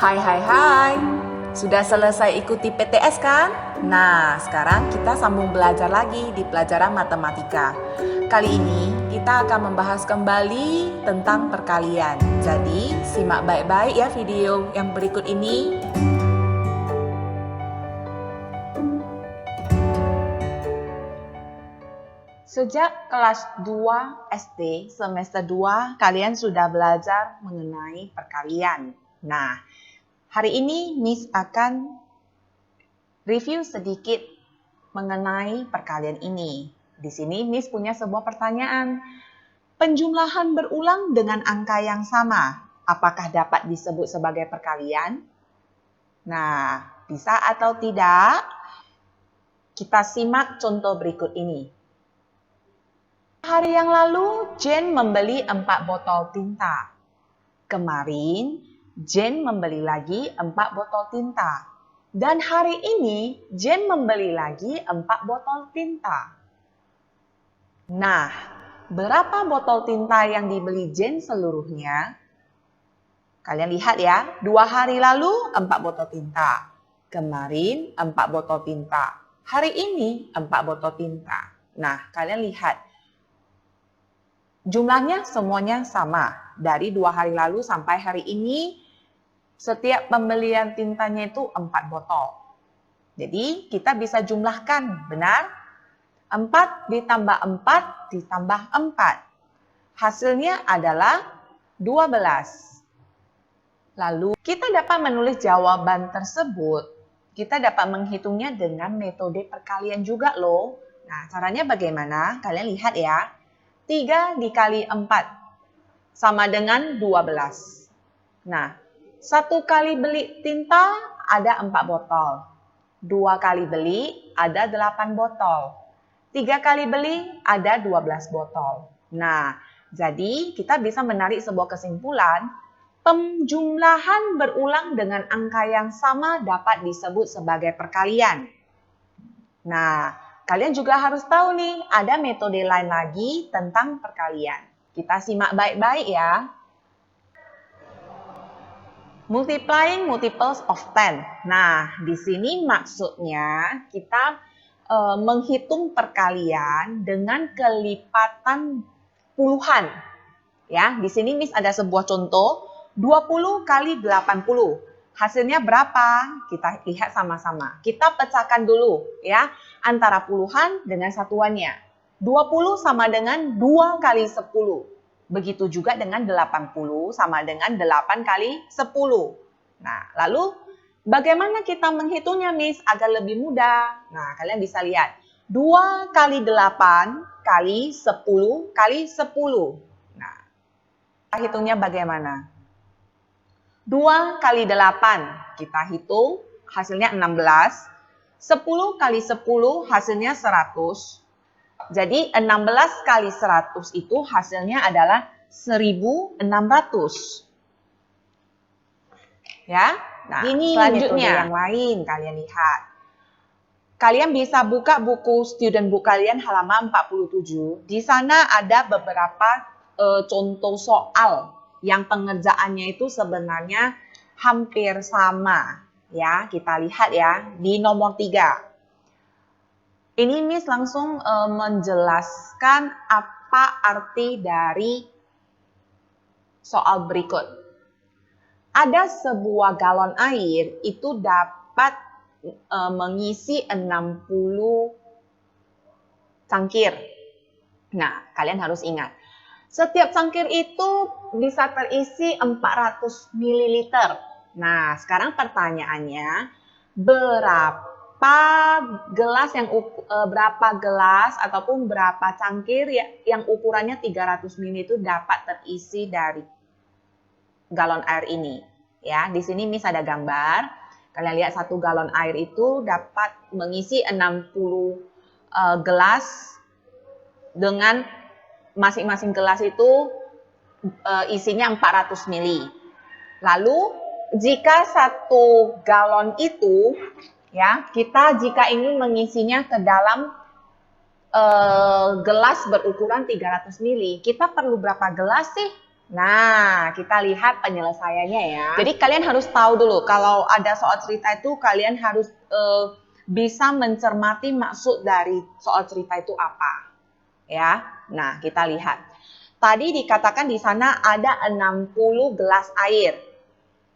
Hai hai hai, sudah selesai ikuti PTS kan? Nah, sekarang kita sambung belajar lagi di pelajaran matematika. Kali ini kita akan membahas kembali tentang perkalian. Jadi, simak baik-baik ya video yang berikut ini. Sejak kelas 2 SD semester 2, kalian sudah belajar mengenai perkalian. Nah, hari ini Miss akan review sedikit mengenai perkalian ini. Di sini Miss punya sebuah pertanyaan. Penjumlahan berulang dengan angka yang sama, apakah dapat disebut sebagai perkalian? Nah, bisa atau tidak? Kita simak contoh berikut ini. Hari yang lalu, Jane membeli 4 botol tinta. Kemarin, Jane membeli lagi 4 botol tinta. Dan hari ini, Jane membeli lagi 4 botol tinta. Nah, berapa botol tinta yang dibeli Jane seluruhnya? Kalian lihat ya, 2 hari lalu 4 botol tinta. Kemarin 4 botol tinta. Hari ini 4 botol tinta. Nah, kalian lihat. Jumlahnya semuanya sama. Dari 2 hari lalu sampai hari ini, setiap pembelian tintanya itu 4 botol. Jadi, kita bisa jumlahkan, benar? 4 ditambah 4 ditambah 4. Hasilnya adalah 12. Lalu, kita dapat menulis jawaban tersebut. Kita dapat menghitungnya dengan metode perkalian juga loh. Nah, caranya bagaimana? Kalian lihat ya. 3 dikali 4 sama dengan 12. Nah, 1 kali beli tinta ada 4 botol. 2 kali beli ada 8 botol. 3 kali beli ada 12 botol. Nah, jadi kita bisa menarik sebuah kesimpulan, penjumlahan berulang dengan angka yang sama dapat disebut sebagai perkalian. Nah, kalian juga harus tahu nih, ada metode lain lagi tentang perkalian. Kita simak baik-baik ya. Multiplying multiples of 10. Nah, di sini maksudnya kita menghitung perkalian dengan kelipatan puluhan. Ya, di sini Miss ada sebuah contoh, 20 kali 80. Hasilnya berapa? Kita lihat sama-sama. Kita pecahkan dulu ya, antara puluhan dengan satuannya. 20 sama dengan 2 kali 10. Begitu juga dengan 80 sama dengan 8 kali 10. Nah, lalu bagaimana kita menghitungnya, Miss, agar lebih mudah? Nah, kalian bisa lihat. 2 kali 8 kali 10 kali 10. Nah, hitungnya bagaimana? 2 kali 8, kita hitung hasilnya 16. 10 kali 10 hasilnya 100. Jadi 16 kali 100 itu hasilnya adalah 1600. Ya, nah ini selanjutnya yang lain kalian lihat. Kalian bisa buka buku student book kalian halaman 47. Di sana ada beberapa contoh soal yang pengerjaannya itu sebenarnya hampir sama. Ya, kita lihat ya di nomor 3. Ini Miss langsung menjelaskan apa arti dari soal berikut. Ada sebuah galon air itu dapat mengisi 60 cangkir. Nah, kalian harus ingat. Setiap cangkir itu bisa terisi 400 ml. Nah, sekarang pertanyaannya, berapa gelas ataupun berapa cangkir yang ukurannya 300 ml itu dapat terisi dari galon air ini? Ya, di sini Miss ada gambar. Kalian lihat 1 galon air itu dapat mengisi 60 gelas dengan masing-masing gelas itu isinya 400 ml. Lalu jika 1 galon itu ya, jika ingin mengisinya ke dalam gelas berukuran 300 ml, kita perlu berapa gelas sih? Nah, kita lihat penyelesaiannya ya. Jadi kalian harus tahu dulu, kalau ada soal cerita itu kalian harus bisa mencermati maksud dari soal cerita itu apa. Ya, nah kita lihat. Tadi dikatakan di sana ada 60 gelas air.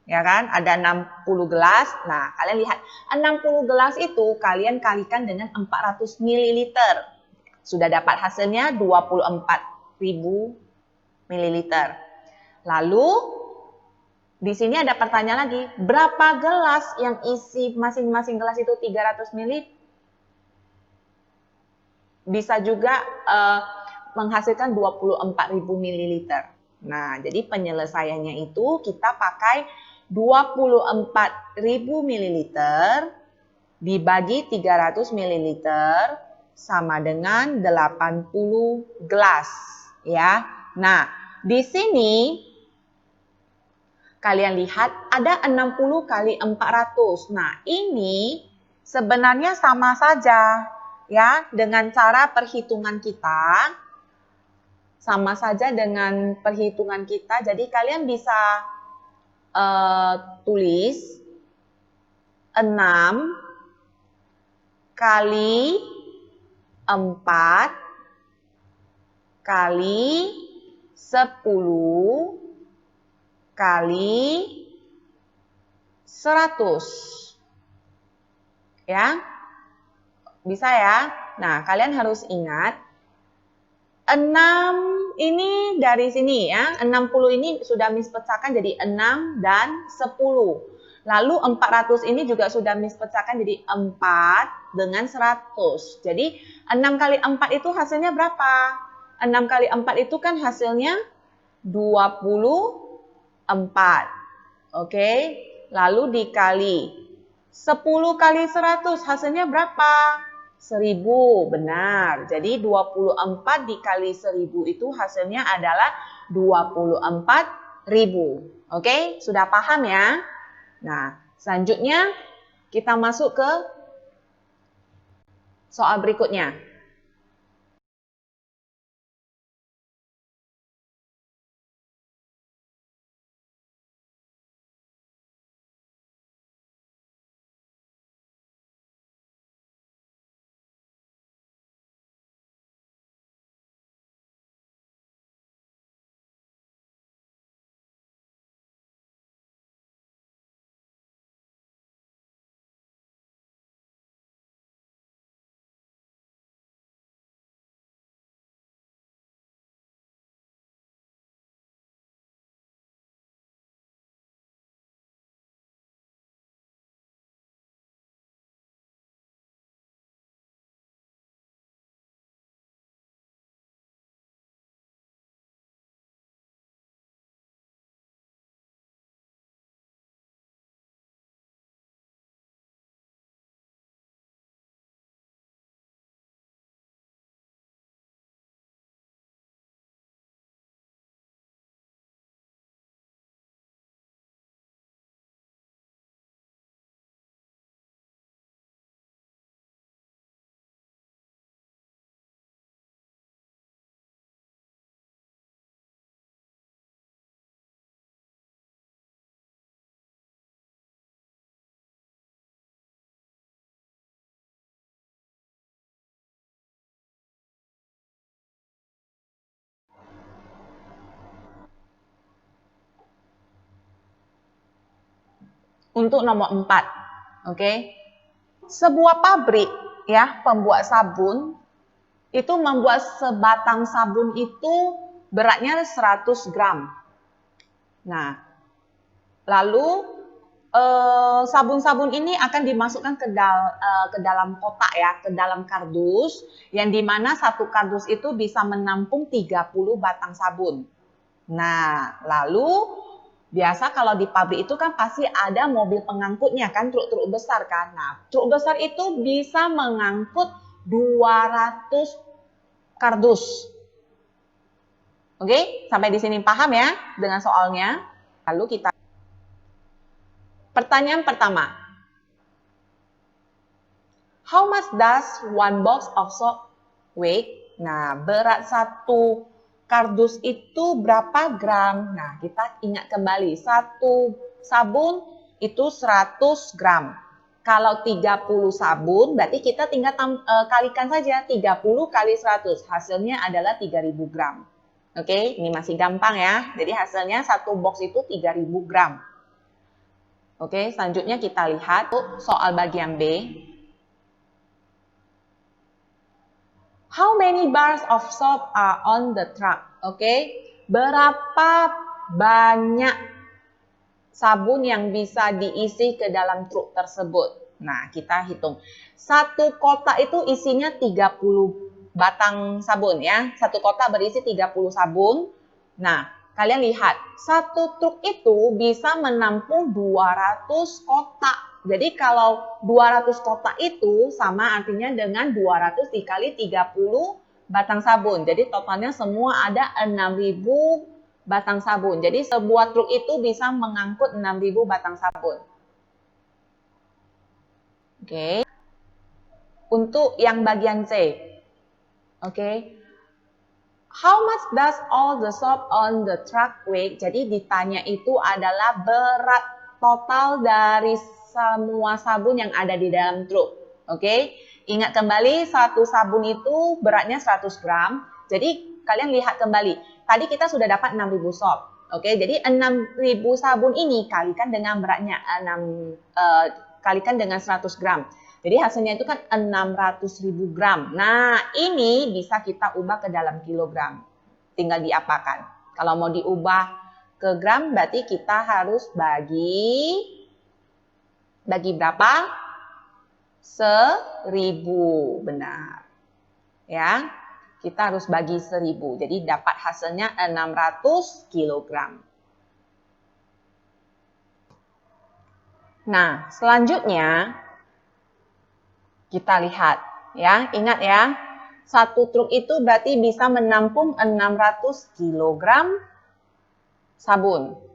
Ya kan, ada 60 gelas. Nah, kalian lihat, 60 gelas itu kalian kalikan dengan 400 ml. Sudah dapat hasilnya 24.000 ml. Lalu di sini ada pertanyaan lagi, berapa gelas yang isi masing-masing gelas itu 300 ml? Bisa juga menghasilkan 24.000 ml. Nah, jadi penyelesaiannya itu kita pakai 24.000 ml dibagi 300 ml sama dengan 80 gelas, ya. Nah, di sini kalian lihat ada 60 kali 400. Nah, ini sebenarnya sama saja ya dengan cara perhitungan kita. Sama saja dengan perhitungan kita. Jadi kalian bisa tulis 6 kali 4 kali 10 kali 100. Ya. Bisa ya? Nah, kalian harus ingat 6 ini dari sini ya. 60 ini sudah Miss pecahkan jadi 6 dan 10. Lalu 400 ini juga sudah Miss pecahkan jadi 4 dengan 100. Jadi 6 kali 4 itu hasilnya berapa? 6 kali 4 itu kan hasilnya 24. Oke, lalu dikali 10 kali 100 hasilnya berapa? 1000, benar. Jadi 24 dikali 1000 itu hasilnya adalah 24.000. Oke, sudah paham ya? Nah, selanjutnya kita masuk ke soal berikutnya. Untuk nomor 4, oke. Sebuah pabrik ya, pembuat sabun itu membuat sebatang sabun itu beratnya 100 gram. Nah, lalu sabun-sabun ini akan dimasukkan ke dalam kotak ya, ke dalam kardus, yang dimana satu kardus itu bisa menampung 30 batang sabun. Nah, lalu biasa kalau di pabrik itu kan pasti ada mobil pengangkutnya kan, truk-truk besar kan. Nah, truk besar itu bisa mengangkut 200 kardus. Oke, sampai di sini paham ya dengan soalnya? Lalu kita pertanyaan pertama. How much does one box of soap weigh? Nah, berat satu kardus itu berapa gram? Nah, kita ingat kembali, satu sabun itu 100 gram. Kalau 30 sabun, berarti kita tinggal kalikan saja 30 kali 100. Hasilnya adalah 3000 gram. Oke, ini masih gampang ya. Jadi hasilnya satu box itu 3000 gram. Oke, selanjutnya kita lihat soal bagian B. How many bars of soap are on the truck? Oke, berapa banyak sabun yang bisa diisi ke dalam truk tersebut? Nah, kita hitung. Satu kotak itu isinya 30 batang sabun ya. Satu kotak berisi 30 sabun. Nah, kalian lihat, satu truk itu bisa menampung 200 kotak. Jadi kalau 200 kotak itu sama artinya dengan 200 dikali 30 batang sabun. Jadi totalnya semua ada 6000 batang sabun. Jadi sebuah truk itu bisa mengangkut 6000 batang sabun. Oke. Untuk yang bagian C. Oke. How much does all the soap on the truck weigh? Jadi ditanya itu adalah berat total dari semua sabun yang ada di dalam truk. Oke. Ingat kembali satu sabun itu beratnya 100 gram. Jadi kalian lihat kembali. Tadi kita sudah dapat 6000 soap. Oke, jadi 6000 sabun ini kalikan dengan beratnya kalikan dengan 100 gram. Jadi hasilnya itu kan 600.000 gram. Nah, ini bisa kita ubah ke dalam kilogram. Tinggal diapakan. Kalau mau diubah ke gram berarti kita harus bagi berapa? 1000, benar. Ya. Kita harus bagi 1000. Jadi dapat hasilnya 600 kg. Nah, selanjutnya kita lihat ya. Ingat ya, satu truk itu berarti bisa menampung 600 kg sabun.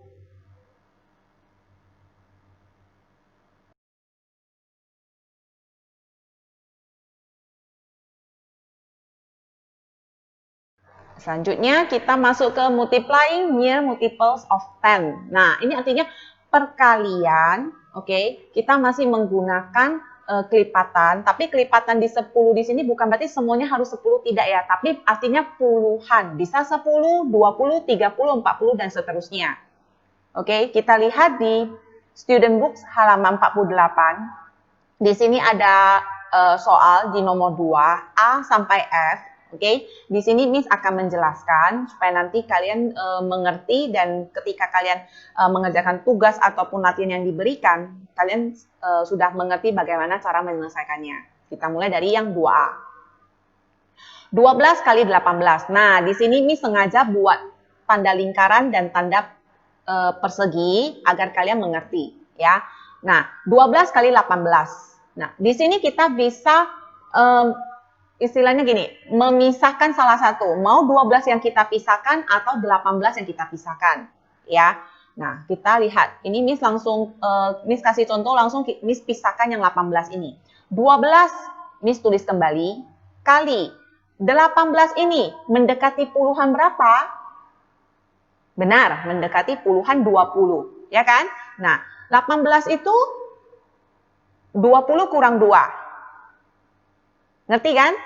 Selanjutnya kita masuk ke multiplying near multiples of 10. Nah, ini artinya perkalian, oke. Kita masih menggunakan kelipatan, tapi kelipatan di 10 di sini bukan berarti semuanya harus 10 tidak ya, tapi artinya puluhan. Bisa 10, 20, 30, 40 dan seterusnya. Oke, kita lihat di student books halaman 48. Di sini ada soal di nomor 2, A sampai F. Oke, di sini Miss akan menjelaskan supaya nanti kalian mengerti dan ketika kalian mengerjakan tugas ataupun latihan yang diberikan, kalian sudah mengerti bagaimana cara menyelesaikannya. Kita mulai dari yang 2A. 12 kali 18. Nah, di sini Miss sengaja buat tanda lingkaran dan tanda persegi agar kalian mengerti, ya. Nah, 12 kali 18. Nah, di sini kita bisa istilahnya gini, memisahkan salah satu. Mau 12 yang kita pisahkan atau 18 yang kita pisahkan, ya. Nah, kita lihat. Ini Miss langsung Miss kasih contoh langsung Miss pisahkan yang 18 ini. 12 Miss tulis kembali kali 18 ini mendekati puluhan berapa? Benar, mendekati puluhan 20, ya kan? Nah, 18 itu 20 kurang 2. Ngerti kan?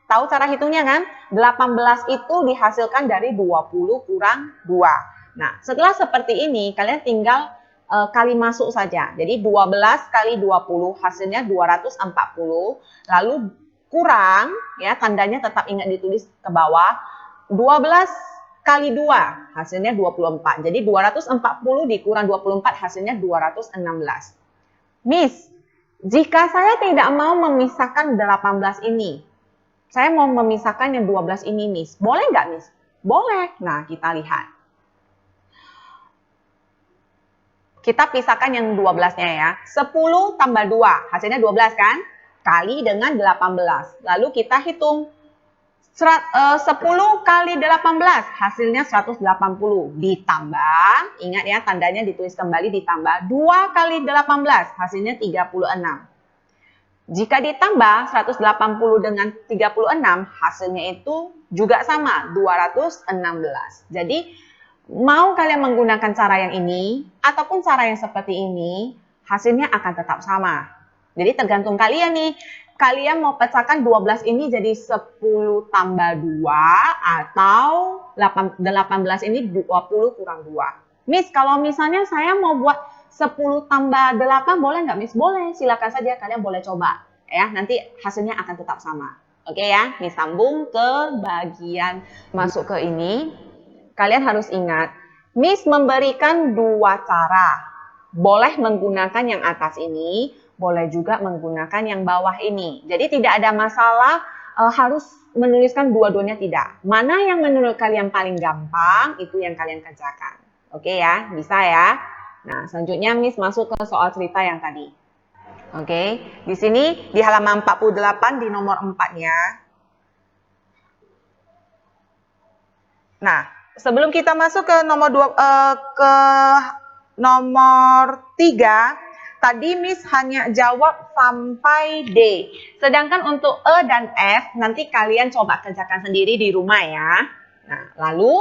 Tahu cara hitungnya kan? 18 itu dihasilkan dari 20 kurang 2. Nah, setelah seperti ini, kalian tinggal kali masuk saja. Jadi 12 kali 20 hasilnya 240. Lalu kurang, ya tandanya tetap ingat ditulis ke bawah. 12 kali 2 hasilnya 24. Jadi 240 dikurang 24 hasilnya 216. Miss, jika saya tidak mau memisahkan 18 ini, saya mau memisahkan yang 12 ini, Miss. Boleh nggak, Miss? Boleh. Nah, kita lihat. Kita pisahkan yang 12-nya ya. 10 tambah 2, hasilnya 12 kan? Kali dengan 18. Lalu kita hitung. 10 kali 18, hasilnya 180. Ditambah, ingat ya tandanya ditulis kembali ditambah. 2 kali 18, hasilnya 36. Jika ditambah 180 dengan 36, hasilnya itu juga sama, 216. Jadi, mau kalian menggunakan cara yang ini, ataupun cara yang seperti ini, hasilnya akan tetap sama. Jadi, tergantung kalian nih. Kalian mau pecahkan 12 ini jadi 10 tambah 2, atau 18 ini 20 kurang 2. Miss, kalau misalnya saya mau buat 10 tambah 8 boleh nggak, Miss? Boleh, silakan saja, kalian boleh coba. Ya, nanti hasilnya akan tetap sama. Oke ya, Miss sambung ke bagian masuk ke ini. Kalian harus ingat, Miss memberikan dua cara. Boleh menggunakan yang atas ini, boleh juga menggunakan yang bawah ini. Jadi tidak ada masalah harus menuliskan dua-duanya, tidak. Mana yang menurut kalian paling gampang, itu yang kalian kerjakan. Oke ya, bisa ya. Nah, selanjutnya Miss masuk ke soal cerita yang tadi. Oke, di sini di halaman 48 di nomor 4-nya. Nah, sebelum kita masuk ke nomor 3, tadi Miss hanya jawab sampai D. Sedangkan untuk E dan F nanti kalian coba kerjakan sendiri di rumah ya. Nah, lalu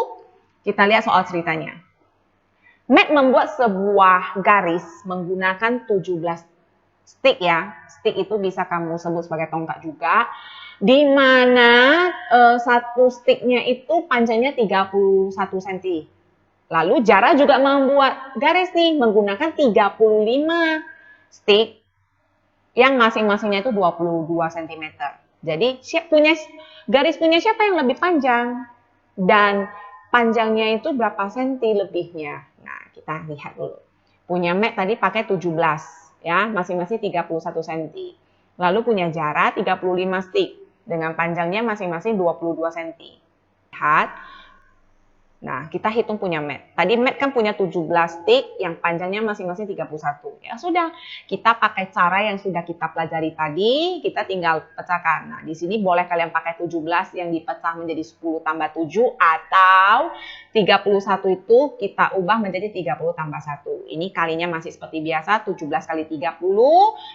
kita lihat soal ceritanya. Matt membuat sebuah garis menggunakan 17 stick ya. Stick itu bisa kamu sebut sebagai tongkat juga. Di mana satu sticknya itu panjangnya 31 cm. Lalu Jara juga membuat garis nih menggunakan 35 stick yang masing-masingnya itu 22 cm. Jadi garis punya siapa yang lebih panjang? Dan panjangnya itu berapa senti lebihnya? Nah, kita lihat dulu. Punya Matt tadi pakai 17 ya, masing-masing 31 cm. Lalu punya Jara 35 stick dengan panjangnya masing-masing 22 cm. Lihat. Nah, kita hitung punya Matt. Tadi Matt kan punya 17 stick yang panjangnya masing-masing 31. Ya sudah, kita pakai cara yang sudah kita pelajari tadi, kita tinggal pecahkan. Nah, di sini boleh kalian pakai 17 yang dipecah menjadi 10 tambah 7 atau 31 itu kita ubah menjadi 30 tambah 1. Ini kalinya masih seperti biasa, 17 kali 30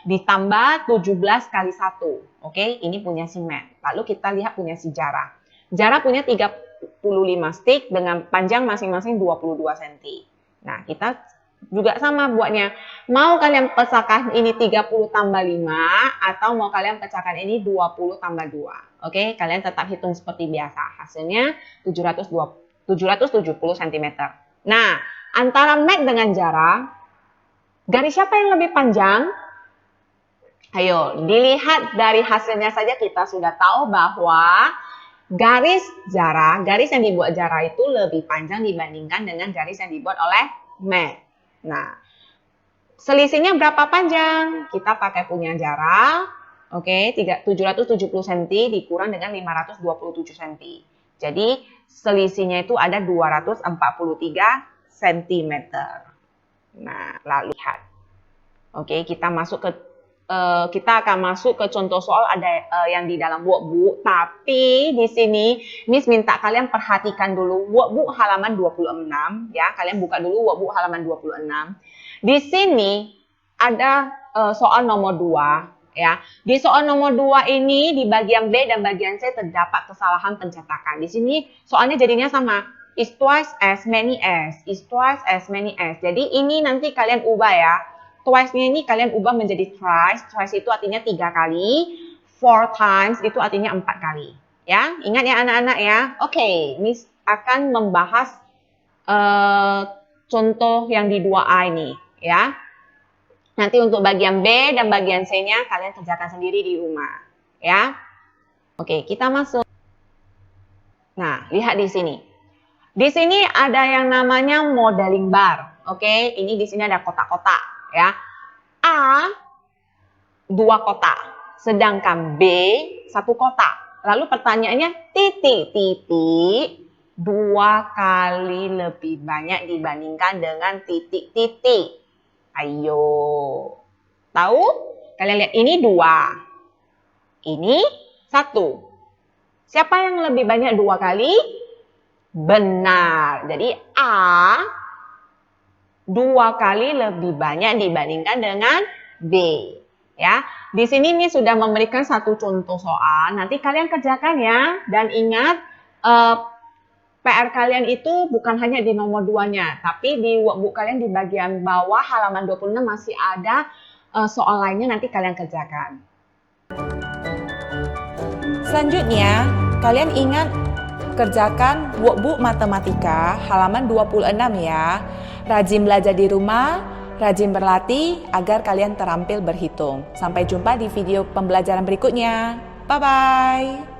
ditambah 17 kali 1. Oke, ini punya si Matt. Lalu kita lihat punya si Jara. Jara punya 35 stick dengan panjang masing-masing 22 cm. Nah, kita juga sama buatnya. Mau kalian pecahkan ini 30 tambah 5 atau mau kalian pecahkan ini 20 tambah 2. Oke, kalian tetap hitung seperti biasa. Hasilnya 770 cm. Nah, antara Matt dengan Jara, garis siapa yang lebih panjang? Ayo, dilihat dari hasilnya saja kita sudah tahu bahwa garis yang dibuat Jara itu lebih panjang dibandingkan dengan garis yang dibuat oleh Matt. Nah, selisihnya berapa panjang? Kita pakai punya Jara, oke, 770 cm dikurang dengan 527 cm. Jadi, selisihnya itu ada 243 cm. Nah, lalu lihat. Oke, kita akan masuk ke contoh soal ada yang di dalam workbook, tapi di sini Miss minta kalian perhatikan dulu workbook halaman 26 ya. Kalian buka dulu workbook halaman 26. Di sini ada soal nomor 2 ya. Di soal nomor 2 ini di bagian B dan bagian C terdapat kesalahan pencetakan. Di sini soalnya jadinya sama. Is twice as many as. Is twice as many as. Jadi ini nanti kalian ubah ya. Twice-nya ini kalian ubah menjadi thrice. Thrice itu artinya 3 kali. 4 times itu artinya 4 kali. Ya, ingat ya anak-anak ya. Oke, Miss akan membahas contoh yang di 2A ini. Ya. Nanti untuk bagian B dan bagian C-nya kalian kerjakan sendiri di rumah. Ya. Oke, kita masuk. Nah, lihat di sini. Di sini ada yang namanya modeling bar. Oke, ini di sini ada kotak-kotak. Ya, A 2 kotak, sedangkan B 1 kotak. Lalu pertanyaannya titik-titik 2 kali lebih banyak dibandingkan dengan titik-titik. Ayo, tahu? Kalian lihat ini 2, ini 1. Siapa yang lebih banyak 2 kali? Benar. Jadi A 2 kali lebih banyak dibandingkan dengan B. Ya, di sini nih sudah memberikan satu contoh soal. Nanti kalian kerjakan ya. Dan ingat, PR kalian itu bukan hanya di nomor 2-nya, tapi di workbook kalian di bagian bawah halaman 26 masih ada soal lainnya, nanti kalian kerjakan. Selanjutnya, kalian ingat kerjakan workbook matematika halaman 26 ya. Rajin belajar di rumah, rajin berlatih agar kalian terampil berhitung. Sampai jumpa di video pembelajaran berikutnya. Bye-bye.